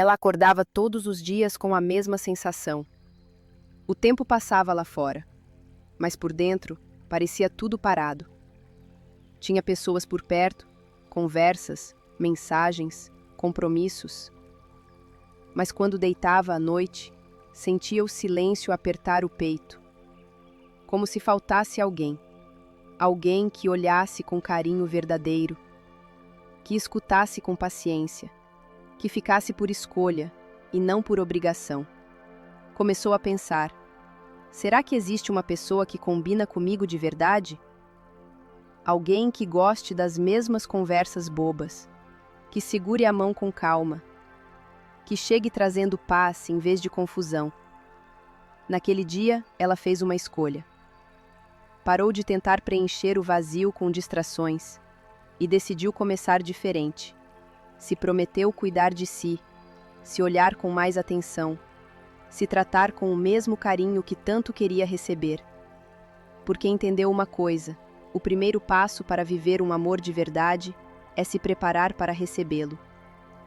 Ela acordava todos os dias com a mesma sensação. O tempo passava lá fora, mas por dentro parecia tudo parado. Tinha pessoas por perto, conversas, mensagens, compromissos. Mas quando deitava à noite, sentia o silêncio apertar o peito, como se faltasse alguém. Alguém que olhasse com carinho verdadeiro, que escutasse com paciência, que ficasse por escolha e não por obrigação. Começou a pensar: será que existe uma pessoa que combina comigo de verdade? Alguém que goste das mesmas conversas bobas, que segure a mão com calma, que chegue trazendo paz em vez de confusão. Naquele dia, ela fez uma escolha. Parou de tentar preencher o vazio com distrações e decidiu começar diferente. Se prometeu cuidar de si, se olhar com mais atenção, se tratar com o mesmo carinho que tanto queria receber. Porque entendeu uma coisa: o primeiro passo para viver um amor de verdade é se preparar para recebê-lo.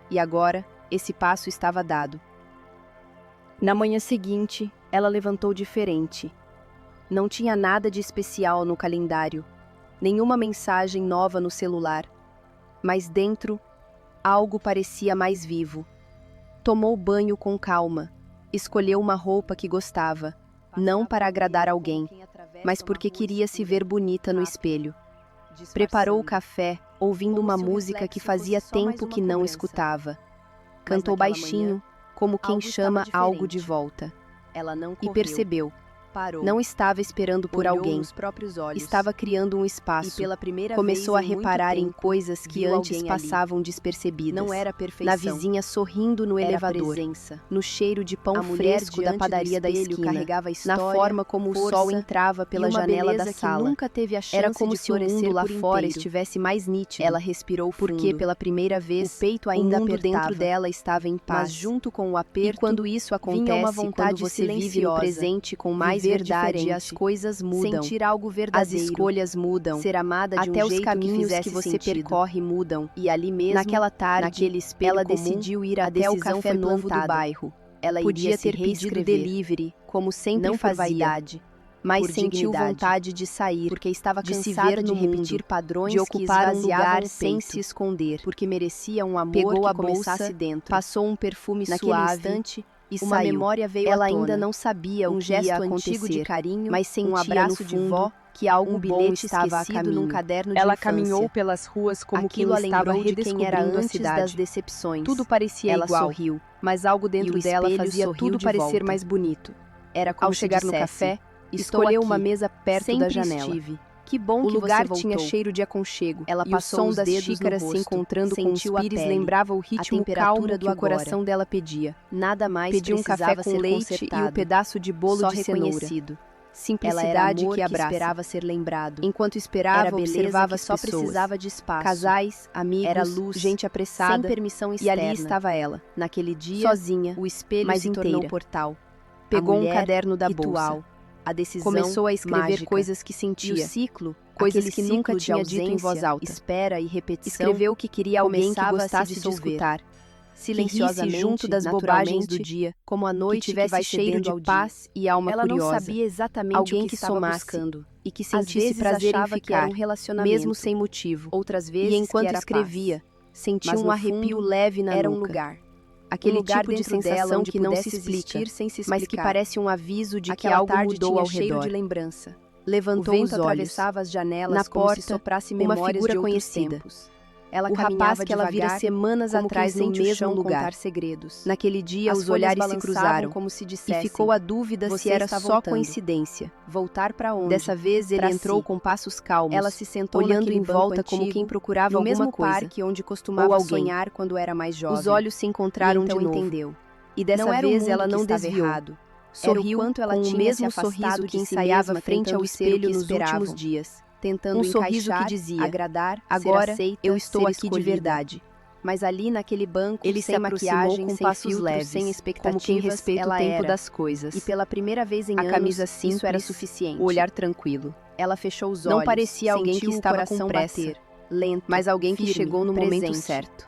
E agora, esse passo estava dado. Na manhã seguinte, ela levantou diferente. Não tinha nada de especial no calendário, nenhuma mensagem nova no celular. Mas dentro, algo parecia mais vivo. Tomou banho com calma, escolheu uma roupa que gostava, não para agradar alguém, mas porque queria se ver bonita no espelho. Preparou o café, ouvindo uma música que fazia tempo que não escutava. Cantou baixinho, como quem chama algo de volta. E percebeu. Não estava esperando por alguém, estava criando um espaço. Começou a reparar em coisas que antes passavam despercebidas. Na vizinha sorrindo no elevador, no cheiro de pão fresco da padaria da esquina, na forma como o sol entrava pela janela da sala. Era como se o mundo lá fora estivesse mais nítido. Ela respirou fundo, porque pela primeira vez o peito ainda dentro dela estava em paz. Mas junto com o aperto, e quando isso acontece, quando você vive no presente com mais verdade, as coisas mudam. Sentir algo verdadeiro. As escolhas mudam. Ser amada de até um jeito os caminhos que você percorre mudam. E ali mesmo, naquela tarde, naquele espelho ela comum, decidiu ir até o café novo do bairro. Ela podia ter pedido delivery, como sempre não fazia, vaidade, mas sentiu vontade de sair, porque estava cansada de repetir padrões, de ocupar um lugar sem se esconder, porque merecia um amor. Pegou a bolsa, dentro, passou um perfume suave instante, e uma saiu. Memória veio ela à tona. Ainda não sabia o que gesto ia antigo de carinho, mas sentia um abraço de vó que algo bilhete estava esquecido num caderno de ela infância. Caminhou pelas ruas como Aquilo quem estava lembrou de quem era redescobrindo a antes cidade. das decepções. Tudo parecia ela igual, sorriu, mas algo dentro dela fazia tudo parecer mais bonito. Era como Ao se chegar dissesse, no café, escolheu uma aqui. mesa perto Sempre da janela. estive. Que bom O que lugar você voltou. tinha Cheiro de aconchego. Ela E passou o som os das dedos xícaras no se rosto, encontrando com sentiu os a pires, pele, lembrava o ritmo calmo que o coração dela pedia. Nada mais Pediu um café com leite e o pedaço de bolo de cenoura. Simplicidade que abraça. Esperava ser lembrado. Enquanto esperava, observava as pessoas. Precisava de espaço. Casais, amigos, era luz, gente apressada, sem permissão externa. E ali estava ela, naquele dia, sozinha, o espelho mas se tornou portal. Pegou um caderno da bolsa. A decisão começou a escrever mágica, coisas que sentia. E o ciclo, coisas que nunca tinha dito em voz alta. Espera e repetição. Escreveu que queria alguém que gostasse de escutar. Silenciosamente, junto das bobagens do dia, como a noite que tivesse cheiro de paz e alma ela curiosa. Não sabia exatamente alguém o que estava somasse buscando e que sentisse vezes prazer em achava ficar, que era um relacionamento, mesmo sem motivo. Outras vezes e enquanto que era escrevia, sentia mas um no arrepio fundo, leve na era nuca. um lugar. Aquele lugar tipo de dentro dela sensação onde que não se pudesse explica, existir sem se mas que explicar. parece um aviso de que Aquela algo tarde mudou tinha ao cheiro redor. de lembrança. Levantou O vento os olhos. atravessava as janelas Na como porta, se soprasse uma memórias figura de outros conhecida. tempos. Ela O rapaz caminhava que ela vira devagar, semanas como atrás quem no sente o mesmo chão lugar. contar segredos. Naquele dia, As os folhas olhares se balançavam cruzaram como se e dissessem, ficou a dúvida se "Você era está só voltando." coincidência. Voltar para onde? Dessa vez, ele Pra entrou si. com passos calmos, Ela se sentou olhando naquele em banco volta como antigo, quem procurava no alguma mesmo coisa. parque onde costumava alguém. sonhar quando era mais jovem. Os olhos se encontraram E então de novo. entendeu. E dessa Não era o vez mundo ela que não estava desviou. errado. Sorriu Era o quanto ela com o tinha mesmo se afastado sorriso que de si ensaiava mesma, frente ao tentando ser o espelho que nos esperavam. últimos dias. Tentando Um sorriso que encaixar, dizia, agradar, agora ser aceita, eu estou ser aqui de escolhida. verdade. Mas ali naquele banco, Ele sem se aproximou maquiagem, com sem passos filtros, leves, sem como expectativas, quem respeita o ela tempo era. das coisas. E pela primeira vez em A anos, camisa isso simples, era suficiente. o olhar tranquilo. Ela fechou os Não olhos. parecia alguém que sentiu o estava coração com pressa, bater, lento, mas alguém que firme, chegou no momento presente. certo.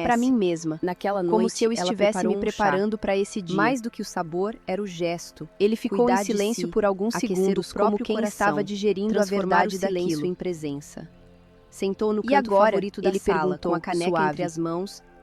conhece. Para mim mesma, Naquela noite, como se eu ela estivesse preparou me um preparando chá. para esse dia. Mais do que o sabor, era o gesto. Ele ficou em Cuidar de silêncio si, por alguns aquecer segundos, o como próprio quem coração, estava digerindo a transformar verdade o silêncio daquilo. em presença. Sentou no E canto agora? favorito da Ele sala, perguntou, com a caneca suave. entre as mãos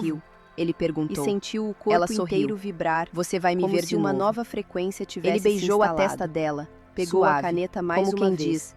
sorriu. Ele perguntou. E sentiu o corpo Ela sorriu. inteiro vibrar, Você vai me como ver se de uma novo. nova frequência tivesse Ele beijou se a testa instalado. dela, Pegou a suave, caneta mais como uma quem vez. diz,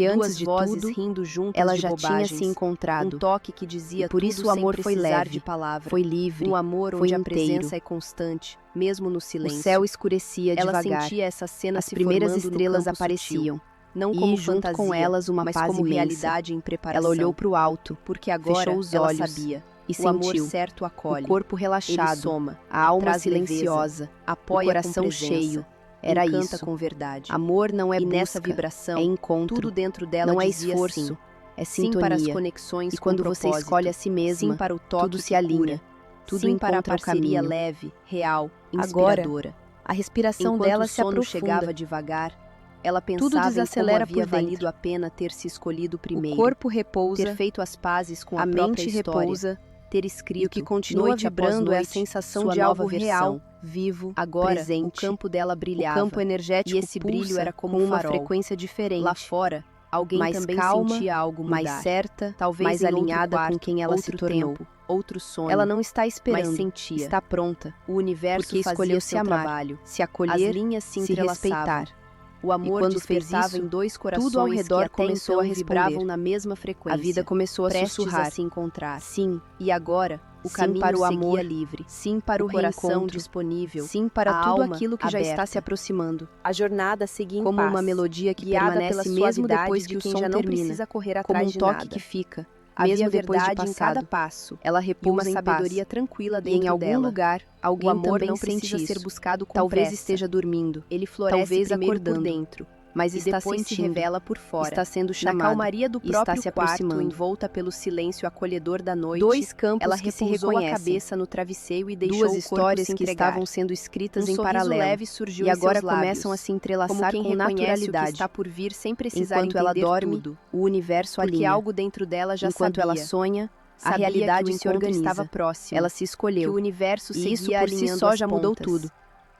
Porque Duas antes de vozes tudo, rindo juntas ela de já tinha bobagens. se encontrado. Um toque que dizia E por tudo isso o amor sem foi precisar leve, de palavra. foi livre, Um amor foi onde a inteiro. presença é constante, mesmo no O silêncio. céu escurecia Ela devagar. sentia essa cena As se primeiras formando no estrelas campo apareciam. sutil. Não E, como junto fantasia, com elas, uma mas paz como imensa. realidade em preparação. Ela olhou para o alto, Porque agora fechou os ela olhos sabia. E O amor sentiu certo acolhe. o corpo Ele relaxado, soma, a alma traz silenciosa, leveza, o apoia coração com presença, cheio. Era encanta isso. com verdade. Amor não é E busca, nessa vibração, é encontro. tudo dentro dela Não é dizia esforço, sim. é Sim para as sintonia. conexões E com quando você propósito. escolhe a si mesma, Sim para o toque tudo que se alinha, cura. tudo Sim para a encontra o parceria caminho. leve, real, Agora, inspiradora. a respiração Enquanto dela o se sono aprofunda. chegava devagar, ela Tudo pensava em como desacelera havia por dentro. valido a pena ter se escolhido O primeiro. corpo repousa, Ter feito as pazes com a a própria mente história. repousa, Ter escrito, e o que continua noite após vibrando é a noite, sensação sua de nova algo real, versão. vivo, Agora, presente. o campo dela O brilhava. campo energético E esse brilho pulsa era como com um uma farol. frequência diferente. Lá fora, alguém mais também calma, sentia algo mudar. mais certa, Talvez mais em outro alinhada quarto, com quem ela se outro tornou. tempo, outro sonho. Ela não está esperando, mas sentia. está pronta, O universo porque fazia escolheu se seu amar, trabalho. se As acolher, linhas se se entrelaçavam. respeitar. O amor quando fez despertava isso, em dois corações tudo ao redor que até começou então a responder. vibravam na mesma frequência. A vida começou a prestes sussurrar. a se encontrar. Sim, E agora, o sim caminho para o seguia amor, livre. sim para o coração reencontro, disponível. sim para a tudo alma aquilo que já está aberta. se aproximando. A jornada seguia em Como paz, uma melodia que guiada permanece pela mesmo suavidade depois de que o quem som já não termina, precisa correr como atrás um de toque nada. que fica, Havia mesmo depois de verdade em cada passado. passo. Ela E uma repousa em sabedoria paz. tranquila E dentro em algum dela. lugar, alguém O amor também não sente precisa ser isso. buscado com Talvez pressa. esteja dormindo, Ele floresce talvez primeiro acordando, por dentro, mas e está depois se sentindo, revela por fora. está sendo Na chamado, calmaria do e está próprio se quarto, aproximando. envolta pelo silêncio acolhedor da noite, Dois campos ela que se repousou a reconhecem. cabeça no travesseiro e deixou Duas o corpo histórias se que entregar. estavam sendo escritas Um em sorriso paralelo, leve surgiu e em agora seus lábios, começam a se como entrelaçar quem com reconhece o que naturalidade. está por vir sem precisar Enquanto ela entender dorme, tudo. o universo Porque alinha. algo dentro dela já Enquanto sabia. ela sonha, a Sabia realidade que o se encontro organiza. estava próximo. Ela se escolheu. Que o universo E seguia isso por si alinhando só as já mudou pontas. tudo.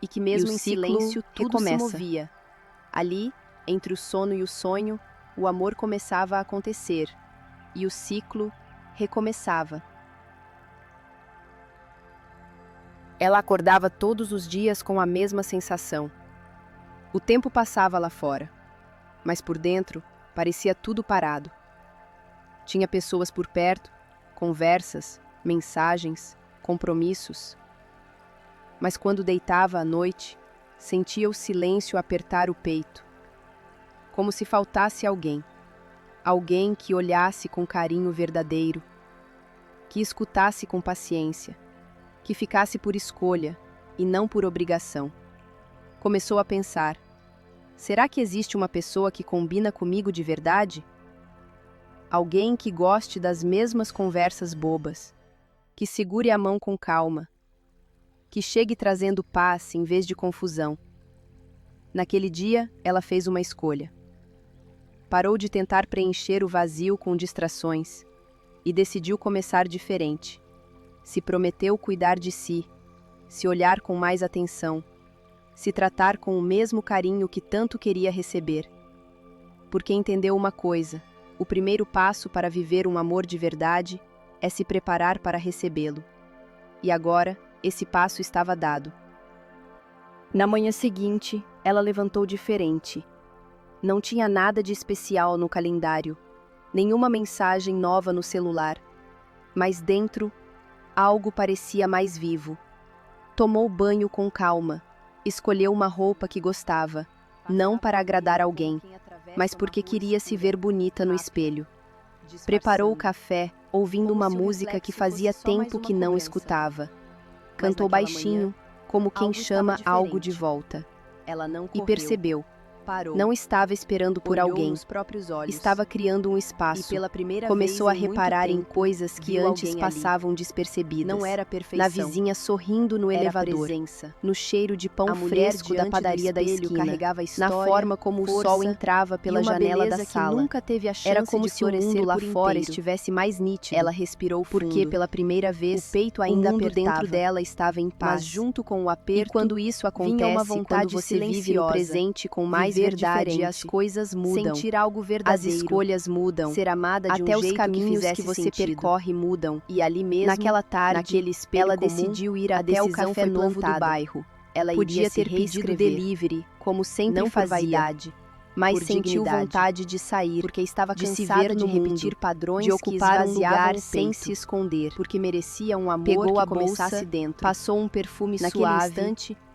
E que mesmo E o em ciclo silêncio tudo se recomeça. movia. Ali, entre o sono e o sonho, o amor começava a acontecer. E o ciclo recomeçava. Ela acordava todos os dias com a mesma sensação. O tempo passava lá fora, mas por dentro parecia tudo parado. Tinha pessoas por perto, conversas, mensagens, compromissos. Mas quando deitava à noite, sentia o silêncio apertar o peito, como se faltasse alguém. Alguém que olhasse com carinho verdadeiro, que escutasse com paciência, que ficasse por escolha e não por obrigação. Começou a pensar: será que existe uma pessoa que combina comigo de verdade? Alguém que goste das mesmas conversas bobas, que segure a mão com calma, que chegue trazendo paz em vez de confusão. Naquele dia, ela fez uma escolha. Parou de tentar preencher o vazio com distrações e decidiu começar diferente. Se prometeu cuidar de si, se olhar com mais atenção, se tratar com o mesmo carinho que tanto queria receber. Porque entendeu uma coisa: o primeiro passo para viver um amor de verdade é se preparar para recebê-lo. E agora, esse passo estava dado. Na manhã seguinte, ela levantou diferente. Não tinha nada de especial no calendário, nenhuma mensagem nova no celular, mas dentro, algo parecia mais vivo. Tomou banho com calma, escolheu uma roupa que gostava, não para agradar alguém, mas porque queria se ver bonita no espelho. Preparou o café, ouvindo uma música que fazia tempo que não escutava. Cantou baixinho, como quem chama algo de volta. Ela não E correu, percebeu. parou, Não estava esperando por olhou alguém. nos próprios olhos, Estava criando um e espaço. pela primeira Começou a vez em muito reparar em tempo, coisas que viu antes alguém ali. passavam despercebidas. Não era perfeição, Na vizinha sorrindo no era elevador, presença. no cheiro de pão A mulher fresco da diante do padaria da espelho esquina, carregava a na história, forma como o sol força entrava pela e uma janela da beleza que sala. nunca teve a chance Era como de se o florescer mundo lá por fora inteiro. estivesse mais nítido. Ela respirou fundo. Porque pela primeira vez, O peito ainda o mundo apertava, dentro dela estava em paz. mas junto com o E aperto, quando isso acontece, vinha uma quando vontade você vive no silenciosa, presente com mais viver verdade, diferente, as coisas mudam. sentir algo As verdadeiro, escolhas mudam. ser amada de Até um os jeito que caminhos fizesse que você sentido. percorre mudam. E ali mesmo, Naquela tarde, naquele espelho ela comum, decidiu ir a até o decisão café foi novo do plantada. bairro. Ela Podia iria se ter pedido reescrever, delivery, como sempre não por fazia, vaidade, mas por sentiu dignidade, vontade de sair, porque estava de se cansada ver de no repetir mundo, padrões de que ocupar um esvaziavam lugar o sem peito, se esconder. porque merecia um amor Pegou que a começasse bolsa, dentro. passou um perfume Naquele suave, instante,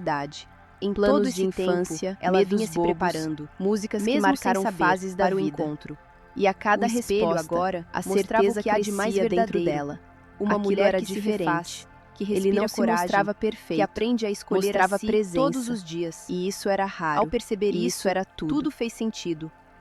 curiosidade. Em Planos todo esse de infância, ela medos vinha se bobos, preparando, músicas que mesmo marcaram sem saber, fases da para o vida. encontro. E a cada O espelho resposta, agora a mostrava certeza o que há de mais crescia dentro verdadeiro. dela. Uma Aquilo mulher era que se diferente, refaz, que ele respira não se coragem, mostrava perfeito, que aprende a escolher mostrava a si presença. todos os dias. E isso era raro. Ao perceber e isso era tudo. tudo fez sentido.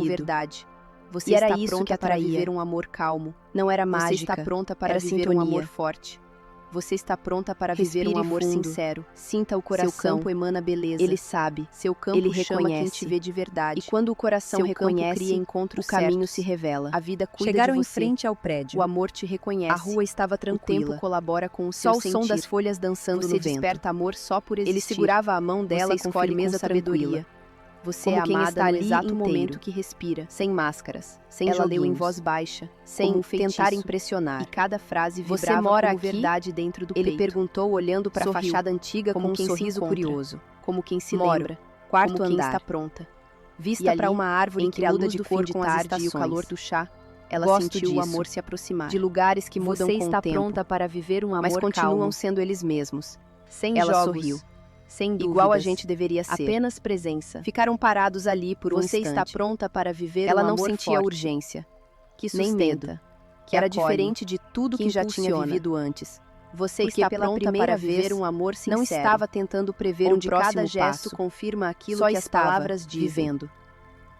como verdade. Você E era está isso pronta que para atraía. viver um amor calmo. Não era Você mágica, está pronta para era viver um sintonia. amor forte. Você está pronta para viver um Respire amor fundo. sincero. Sinta o coração. Seu campo emana beleza. Ele sabe. Seu campo Ele chama quem reconhece. te vê de verdade. E quando o coração Seu reconhece, campo cria encontros o caminho certos. se revela. A vida cuida Chegaram de em você. frente ao prédio. O amor te reconhece. A rua estava O tranquila. tempo colabora com o seu Só o som sentir. das folhas dançando Você no vento. desperta amor só por existir. Ele segurava a mão dela Você com escolhe firmeza com sabedoria. tranquila. Você Como é quem amada está no ali exato inteiro. momento que respira. Sem máscaras, sem Ela leu em joguinhos, voz baixa, sem como um feitiço, tentar impressionar. e cada frase Você vibrava mora como aqui? verdade dentro do Ele peito. perguntou olhando para a Sorriu, fachada antiga como com um quem se sorriso encontra. curioso. Como quem se Moro. lembra, Quarto como quem andar. está pronta. E Vista ali, para uma árvore entre que a muda luz de do cor fim de com as tarde e o estações. calor do chá, Ela Gosto sentiu o disso. amor se aproximar. de lugares que mudam Você com está o tempo, pronta para viver um amor mas continuam calmo, sendo eles mesmos. sem Ela jogos, sorriu. sem dúvidas, Igual a gente deveria ser. apenas presença. Ficaram parados ali por um Você instante. está pronta para viver Ela um não amor sentia forte, urgência, que nem sustenta, medo, que era acolhe, diferente de tudo que que já tinha impulsiona. vivido antes. Você Porque está pela pronta primeira para viver vez, um amor sincero. Não estava tentando prever onde um próximo cada gesto passo. confirma aquilo Só que as estava palavras dizem. vivendo.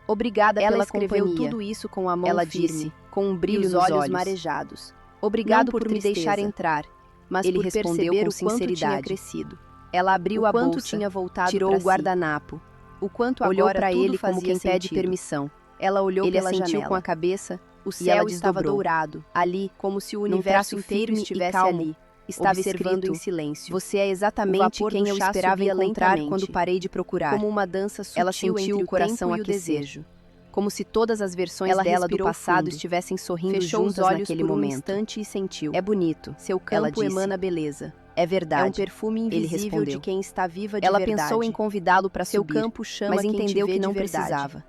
Obrigada Ela pela escreveu companhia. tudo isso com a mão Ela firme, disse, com um e brilho os nos olhos olhos. marejados. Obrigado Não por por me deixar tristeza, entrar. Mas Ele por respondeu perceber com o quanto tinha sinceridade. crescido. Ela abriu O a quanto bolsa, tinha voltado tirou para o guardanapo, o quanto olhou agora para tudo ele como fazia quem pede sentido. permissão. Ela olhou Ele pela assentiu janela. com a cabeça. O e céu ela estava desdobrou. dourado, Ali, como se o num universo traço inteiro firme e estivesse calmo, ali, estava observando escrito: em silêncio. Você é O exatamente vapor quem do eu chá esperava subia encontrar lentamente, quando parei de procurar. como uma dança sutil Ela sentiu entre o coração tempo e o aquecer, desejo. como se todas as versões Ela dela do respirou passado fundo, estivessem sorrindo fechou os juntas olhos naquele por um momento. instante e sentiu. É bonito. Seu ela campo disse. emana beleza. É É um verdade. perfume Ele invisível respondeu. de quem está viva de Ela verdade. pensou em convidá-lo para Seu subir, campo chama mas quem te entendeu vê que de não verdade. precisava.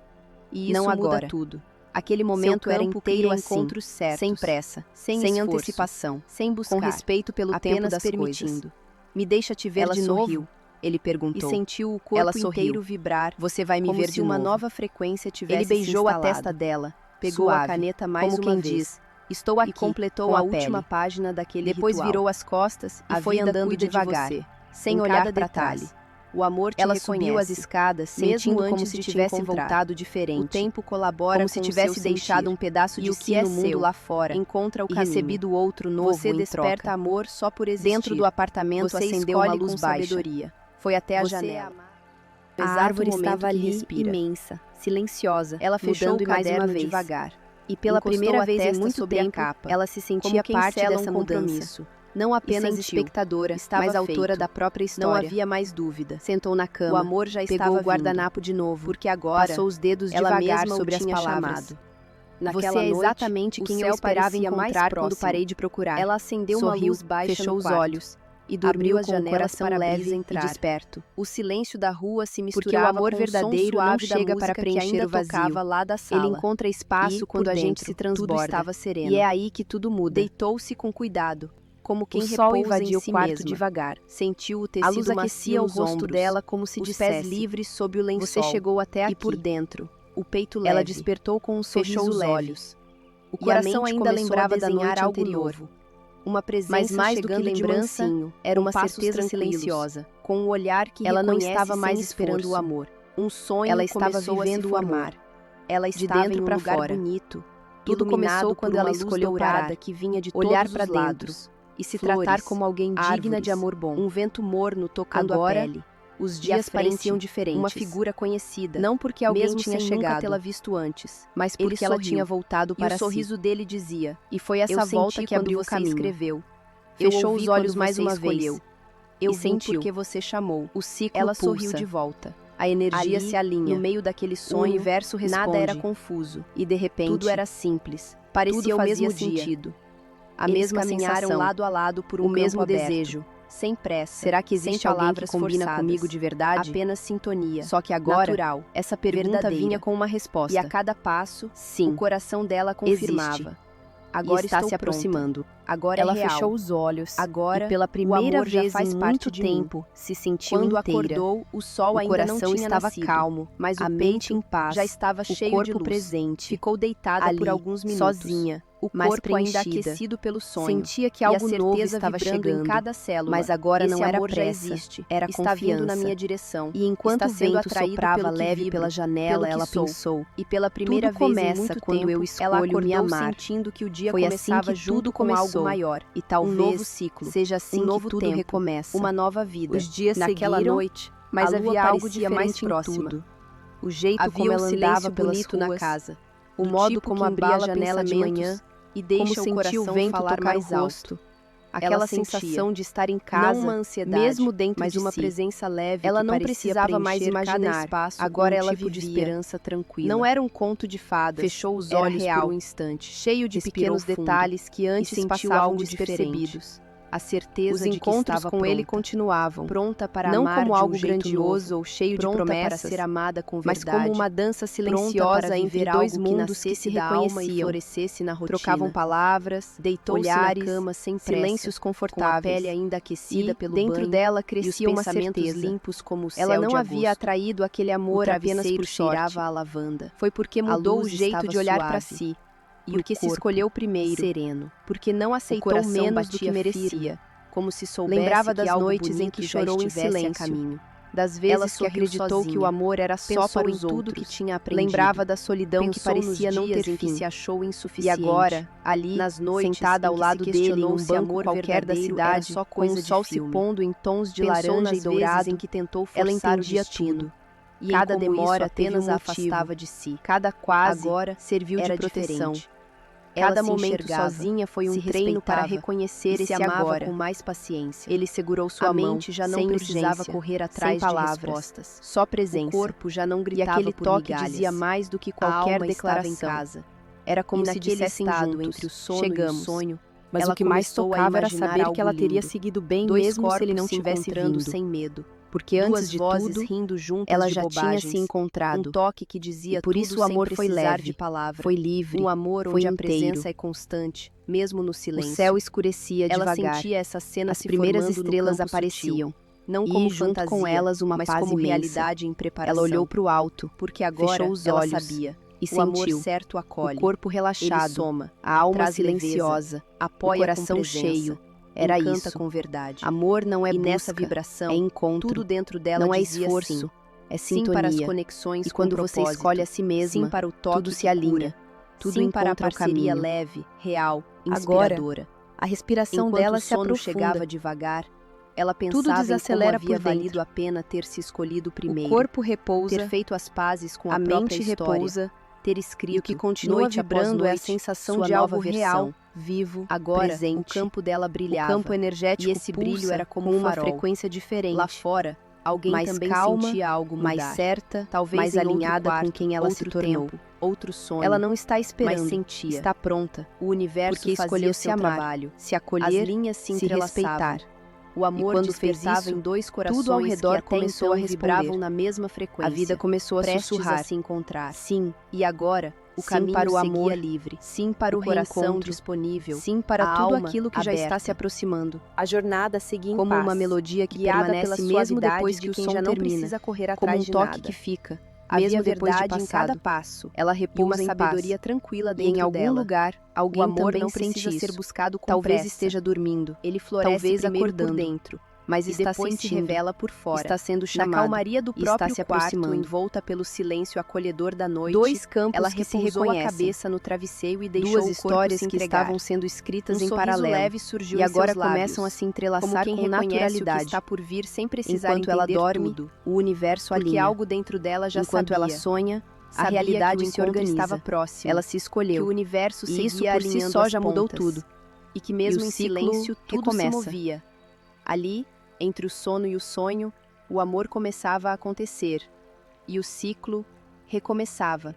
E isso Não muda agora. tudo. Aquele momento Seu era campo inteiro cria assim, encontros certos, sem pressa, sem sem esforço, antecipação, sem buscar, com respeito pelo tempo apenas das permitindo. coisas. Me deixa te ver Ela de sorriu novo? Ele E perguntou. sentiu o corpo Ela sorriu. inteiro vibrar, Você vai me como ver se de uma novo. nova frequência tivesse Ele beijou se a instalado. testa dela, Pegou a suave, caneta mais como uma quem vez, diz: Estou aqui. e completou com a a última pele. página daquele Depois ritual. virou as costas e A foi vida andando cuida de devagar, você, sem em olhar cada para detalhe. trás. O amor te Ela reconhece, subiu as escadas, mesmo sentindo como antes se de te tivesse encontrar. voltado O diferente, tempo colabora como se com o tivesse seu deixado sentir. um pedaço E de o que si é no mundo seu, lá fora encontra o e caminho. recebido outro novo Você em desperta troca. amor só por existir. Dentro do apartamento Você acendeu uma escolhe luz com baixa. sabedoria. Foi até a Você janela. ama. A Exato árvore momento estava que ali, respira. imensa, silenciosa, Ela fechou mudando o mais uma caderno vez. devagar. E pela Encostou primeira a vez em testa muito sobre a tempo, capa, ela se como sentia quem parte sela dessa um mudança. compromisso. Não apenas sentiu. espectadora, Estava mas autora feito. da própria Não história. havia mais dúvida. Sentou na cama, O amor já pegou estava o guardanapo de novo, porque agora passou os dedos ela devagar mesma o sobre as tinha palavras. chamado. Naquela Você é noite, exatamente o quem céu eu esperava parecia mais encontrar quando próximo. parei de procurar. Ela acendeu uma Sorriu, luz baixa fechou no os quarto, olhos e dormiu abriu as com o janelas coração para a leve brisa e entrar. desperto. O silêncio da rua se Porque misturava o amor com verdadeiro o som não suave da chega para música que preencher ainda o vazio. tocava lá da sala. Ele encontra espaço E, quando por a gente dentro, se tudo transborda. estava sereno. E é aí que tudo muda. Deitou-se com cuidado, como quem O sol repousa invadia em o si quarto mesma. devagar. Sentiu o A tecido luz macio aquecia o nos rosto ombros, dela como se os dissesse: pés livres sob o lençol. Você chegou até aqui. E por dentro, o peito Ela leve. despertou com um sorriso Fechou os leve. olhos. O E a coração mente ainda começou lembrava a da desenhar noite algo anterior. novo. Uma presença Mas mais do que chegando de lembrança, mansinho, era com uma passos certeza tranquilos, silenciosa. com um olhar que Ela não reconhece estava mais sem esperando esforço. o amor. Um sonho Ela estava começou vivendo a se o amor. formar. Ela De estava dentro em um pra lugar fora. bonito. Tudo iluminado começou por quando uma ela luz escolheu dourada parar, que vinha de olhar todos para os dentro lados. e se Flores, tratar como alguém digna árvores, de amor bom. Um vento morno tocando Agora, a pele. Os E à dias frente, pareciam diferentes. Uma figura conhecida. Não porque alguém mesmo tinha sem nunca chegado, tê-la visto antes. mas Ele porque ela sorriu. tinha voltado E para o sorriso dele dizia: si. E foi essa eu volta senti que quando abriu o você caminho. escreveu. Eu Fechou ouvi os olhos quando mais você uma escolheu. vez. Eu E vim sentiu. porque você chamou. O ciclo Ela pulsa. sorriu de volta. A energia Ali, se alinha. no meio daquele O sonho, universo responde. nada era confuso. E de repente, Tudo era simples. parecia Tudo o fazia mesmo dia. sentido. A Eles mesma caminharam sensação, lado a lado por um o mesmo campo aberto, desejo. sem pressa. Será que sem existe alguém que palavras combina forçadas, comigo de verdade? Apenas sintonia. Só que agora, natural. essa pergunta verdadeira. vinha com uma resposta. E a cada passo, Sim, o coração dela confirmava. existe. Agora E está estou se pronta. aproximando. Agora Ela é real. fechou os olhos. Agora, e pela o primeira amor já vez faz em parte muito de mim. tempo, se sentiu Quando inteira. acordou, o sol O ainda coração não tinha estava nascido, calmo, mas o a mente peito em paz, já estava o cheio corpo de luz. presente. Ficou deitada Ali, por alguns minutos, sozinha, o mais corpo ainda preenchida. aquecido pelo sonho. Sentia que E a algo novo certeza estava vibrando chegando, em cada célula. mas agora Esse não era amor já pressa, existe, era está vindo na confiança. minha direção. E enquanto está o sendo vento atraído soprava pelo que leve vibro, pela janela, pelo que ela sou. pensou: E pela primeira tudo vez em começa muito quando tempo, eu ela escolho me acordou amar. sentindo que o dia Foi assim começava que junto tudo com algo começou. maior. E talvez um novo ciclo, seja assim um novo que tudo tempo, recomeça. uma nova vida. Os dias Naquela seguiram, noite, mas a lua havia algo parecia diferente mais em próxima. tudo. O jeito Havia como ela silêncio andava pelas bonito ruas, na casa, o do modo tipo como que abria a embala janela de manhã, pensamentos e deixa como o sentia o coração vento falar tocar mais o rosto. alto. Aquela Ela sensação sentia, de estar em não casa, uma ansiedade, mesmo dentro mas de uma si. presença leve Ela que não parecia precisava mais preencher cada imaginar, espaço agora com um ela tipo de vivia. esperança tranquila. Não era um conto de fadas, Fechou os era olhos real, por um instante, cheio de respirou pequenos fundo, detalhes que e antes sentiu passavam algo despercebidos. A certeza Os de que encontros estava com pronta, ele continuavam, pronta para não amar como de algo um jeito grandioso novo, ou cheio de pronta para promessas, ser amada com mas verdade, como uma dança pronta para silenciosa entre viver dois algo que mundos que nascesse se da alma e reconheciam. florescesse na rotina. Trocavam palavras, Deitou-se na olhares, cama sem pressa, silêncios com a confortáveis. pele ainda aquecida E, pelo dentro banho, dela e os crescia uma pensamentos certeza. limpos como o Ela céu não de havia agosto. atraído aquele O amor apenas travesseiro por sorte. cheirava a lavanda. Foi porque A mudou o luz jeito estava de olhar para suave, si, e porque o se corpo, escolheu primeiro, sereno. porque não O aceitou coração menos do que batia merecia. firme, como se soubesse Lembrava que das algo noites em bonito que já chorou em estivesse a silêncio, caminho. das Ela vezes que sorriu acreditou que o sozinha, amor era só pensou para em os tudo outros. que tinha aprendido, Lembrava da solidão que pensou nos parecia não dias ter em que fim. se achou E insuficiente. agora, ali, nas noites sentada em ao que lado se dele em um questionou se banco amor qualquer da verdadeiro era cidade, só com o coisa de sol se filme. pondo em tons de Pensou laranja nas e vezes dourado, em que tentou ela forçar o entendia destino, tudo. e Cada em como demora isso teve apenas um a motivo. afastava de si. Cada quase Agora serviu de era proteção. diferente. Ela Cada se momento enxergava, sozinha foi um se treino para respeitava reconhecer e se esse amava agora. com mais paciência. Ele segurou sua A mão, mente já não sem precisava urgência, correr atrás sem de palavras, respostas. só O presença. corpo já não E gritava aquele por toque migalhas. dizia mais do que A qualquer alma estava declaração. em casa. Era como E se naquele dissessem estado juntos, entre o sono chegamos. e o sonho, Mas ela o que mais começou a tocava era imaginar saber algo que ela teria lindo. seguido bem Dois mesmo se ele corpos não se tivesse encontrando vindo. sem medo. Porque Duas antes de vozes tudo, rindo juntas ela de já tinha bobagens. se encontrado. Um toque que dizia E por tudo isso o amor sem foi precisar leve, de palavra. foi livre, Um amor foi onde a inteiro. presença é constante, mesmo no O silêncio. céu escurecia Ela devagar. sentia essa cena As se primeiras formando no estrelas campo apareciam. sutil. Não E, como junto fantasia, com elas, uma mas paz como imensa. realidade em preparação. Ela olhou para o alto, porque agora fechou os ela olhos sabia. e O amor sentiu. certo acolhe. O corpo Ele relaxado, soma, a alma traz silenciosa, leveza, o apoia coração com presença, cheio. Era encanta isso. com verdade. Amor não é E busca, nessa vibração, é encontro. tudo dentro dela não é dizia esforço, sim. é Sim para as sintonia. conexões E com quando você propósito. escolhe a si mesma, Sim para o toque tudo se que alinha, cura. tudo Sim para a encontra o parceria caminho. leve, real, Agora, inspiradora. a respiração Enquanto dela o se sono aprofunda. chegava devagar, ela pensava em desacelera como havia por dentro. valido a pena ter se escolhido primeiro. O corpo repousa, ter feito as pazes com a a própria mente história, repousa, ter e escrito, o que continua noite após vibrando é a noite, sensação sua de nova algo versão. real, vivo, Agora, presente. o campo dela brilhava, O campo energético e esse brilho pulsa era como com um uma farol. frequência diferente. Lá fora, alguém mais também calma, sentia algo mudar. mais certa, talvez mais em outro alinhada quarto, com quem ela se outro tornou. tempo, outro sonho. Ela não está esperando, mas sentia. está pronta, O universo porque fazia escolheu seu se amar, trabalho. se As acolher, linhas se se entrelaçavam. respeitar. O amor E quando fez despertava isso, em dois corações tudo ao redor que até começou então a responder. vibravam na mesma frequência. A vida começou a prestes sussurrar. a se encontrar. Sim, E agora, o sim caminho para o seguia amor, livre. sim para o coração reencontro, disponível. sim para a tudo alma aquilo que já está aberta. se aproximando. A jornada seguia em Como paz, uma melodia que guiada permanece pela mesmo suavidade depois de que o quem som já não termina, precisa correr como atrás um de toque nada. que fica, Havia mesmo depois de verdade em cada passado. passo. Ela E uma repousa em sabedoria paz. tranquila E dentro em algum dela. lugar, alguém O amor também não sente precisa ser isso. buscado com Talvez pressa. esteja dormindo, Ele floresce talvez primeiro acordando, por dentro, mas e está depois sentindo, se revela por fora. está sendo Na chamado, calmaria do e está próprio se quarto, aproximando. envolta pelo silêncio acolhedor da noite, Dois campos ela que se repousou a reconhecem. cabeça no travesseiro e deixou Duas o corpo histórias se que entregar. estavam sendo escritas Um em sorriso paralelo leve surgiu e em agora seus lábios, começam a se como entrelaçar quem com reconhece o que naturalidade. está por vir sem precisar Enquanto ela entender dorme, tudo. o universo Porque alinha. algo dentro dela já Enquanto sabia. ela sonha, a Sabia realidade que o se encontro organiza. estava próximo. Ela se escolheu. Que o universo E seguia isso por si alinhando só as já mudou pontas. tudo. E que mesmo E o em ciclo silêncio tudo se recomeça. movia. Ali, entre o sono e o sonho, o amor começava a acontecer. E o ciclo recomeçava.